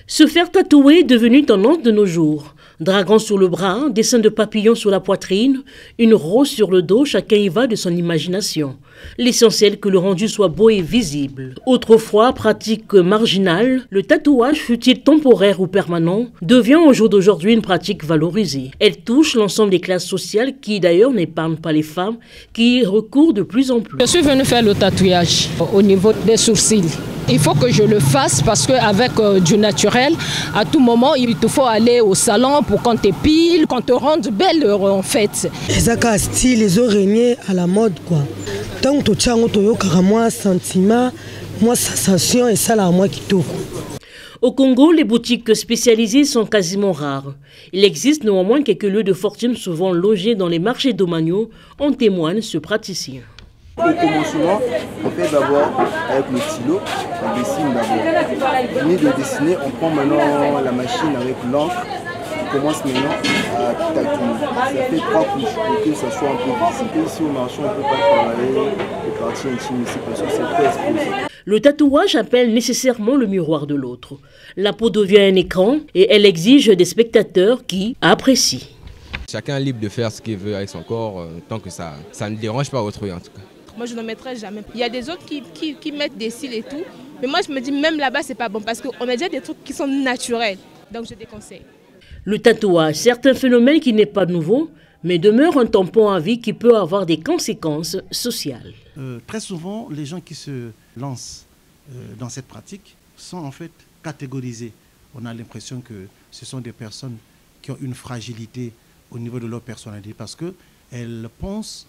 Se faire tatouer est devenu tendance de nos jours. Dragon sur le bras, dessin de papillon sur la poitrine, une rose sur le dos, chacun y va de son imagination. L'essentiel que le rendu soit beau et visible. Autrefois, pratique marginale, le tatouage, fût-il temporaire ou permanent, devient au jour d'aujourd'hui une pratique valorisée. Elle touche l'ensemble des classes sociales qui d'ailleurs n'épargnent pas les femmes qui y recourent de plus en plus. Je suis venue faire le tatouage au niveau des sourcils. Il faut que je le fasse parce qu'avec du naturel, à tout moment, il te faut aller au salon pour qu'on t'épile, qu'on te rende belle en fait. Les accords style, les araignées à la mode quoi. Tant que tu as un sentiment, moi sensation et ça là moi qui touche. Au Congo, les boutiques spécialisées sont quasiment rares. Il existe néanmoins quelques lieux de fortune souvent logés dans les marchés domaniaux, en témoigne ce praticien. Au commencement, on fait d'abord avec le stylo, on dessine d'abord. Fini de dessiner, on prend maintenant la machine avec l'encre, on commence maintenant à tatouer. Ça fait 3 couches pour que ça soit un peu visible. Ici au marché, on ne peut pas travailler les parties intimes ici parce que c'est très exposé. Le tatouage appelle nécessairement le miroir de l'autre. La peau devient un écran et elle exige des spectateurs qui apprécient. Chacun est libre de faire ce qu'il veut avec son corps, tant que ça ne dérange pas autrui en tout cas. Moi, je ne mettrai jamais. Il y a des autres qui mettent des cils et tout. Mais moi, je me dis, même là-bas, c'est pas bon. Parce qu'on a déjà des trucs qui sont naturels. Donc, je déconseille. Le tatouage, c'est un phénomène qui n'est pas nouveau, mais demeure un tampon à vie qui peut avoir des conséquences sociales. Très souvent, les gens qui se lancent dans cette pratique sont en fait catégorisés. On a l'impression que ce sont des personnes qui ont une fragilité au niveau de leur personnalité parce qu'elles pensent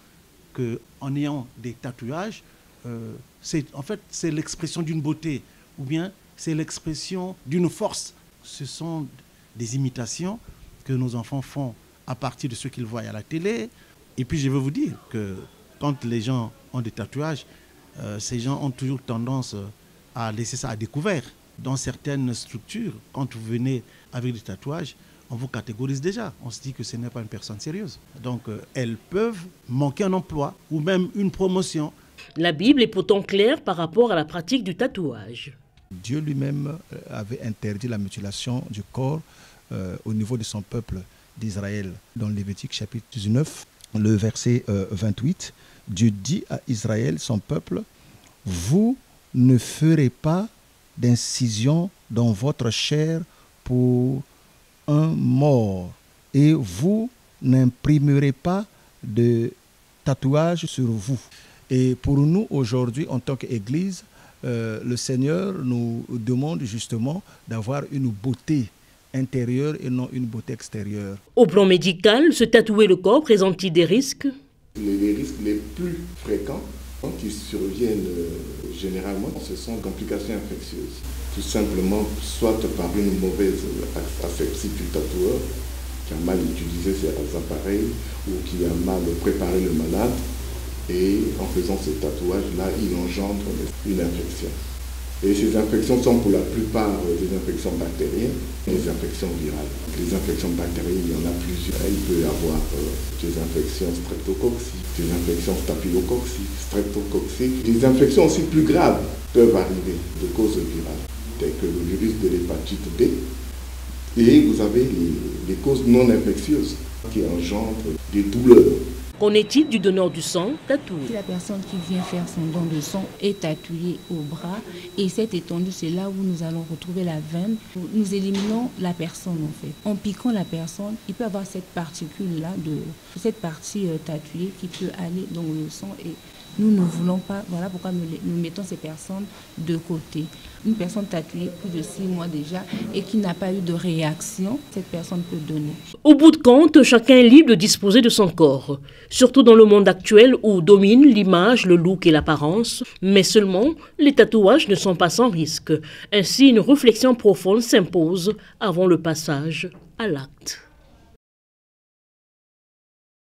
qu'en ayant des tatouages, c'est l'expression d'une beauté ou bien c'est l'expression d'une force. Ce sont des imitations que nos enfants font à partir de ce qu'ils voient à la télé. Et puis je veux vous dire que quand les gens ont des tatouages, ces gens ont toujours tendance à laisser ça à découvert. Dans certaines structures, quand vous venez avec des tatouages, on vous catégorise déjà. On se dit que ce n'est pas une personne sérieuse. Donc, elles peuvent manquer un emploi ou même une promotion. La Bible est pourtant claire par rapport à la pratique du tatouage. Dieu lui-même avait interdit la mutilation du corps au niveau de son peuple d'Israël. Dans Lévitique chapitre 19, le verset 28, Dieu dit à Israël, son peuple, « Vous ne ferez pas d'incision dans votre chair pour un mort, et vous n'imprimerez pas de tatouage sur vous. » Et pour nous, aujourd'hui, en tant qu'Église, le Seigneur nous demande justement d'avoir une beauté intérieure et non une beauté extérieure. Au plan médical, se tatouer le corps présente-t-il des risques? Les risques les plus fréquents qui surviennent généralement, ce sont complications infectieuses. Tout simplement, soit par une mauvaise asepsie du tatoueur, qui a mal utilisé ses appareils ou qui a mal préparé le malade. Et en faisant ce tatouage-là, il engendre une infection. Et ces infections sont pour la plupart des infections bactériennes, des infections virales. Les infections bactériennes, il y en a plusieurs. Il peut y avoir des infections streptococciques, des infections staphylococciques, streptococciques. Des infections aussi plus graves peuvent arriver de causes virales, telles que le virus de l'hépatite B. Et vous avez les causes non infectieuses qui engendrent des douleurs. Qu'en est-il du donneur du sang tatoué? Si la personne qui vient faire son don de sang est tatouée au bras et cette étendue, c'est là où nous allons retrouver la veine. Nous éliminons la personne en fait. En piquant la personne, il peut avoir cette particule-là, cette partie tatouée qui peut aller dans le sang et nous ne voulons pas, voilà pourquoi nous mettons ces personnes de côté. Une personne tatouée plus de 6 mois déjà et qui n'a pas eu de réaction, cette personne peut donner. Au bout de compte, chacun est libre de disposer de son corps, surtout dans le monde actuel où domine l'image, le look et l'apparence. Mais seulement, les tatouages ne sont pas sans risque. Ainsi, une réflexion profonde s'impose avant le passage à l'acte.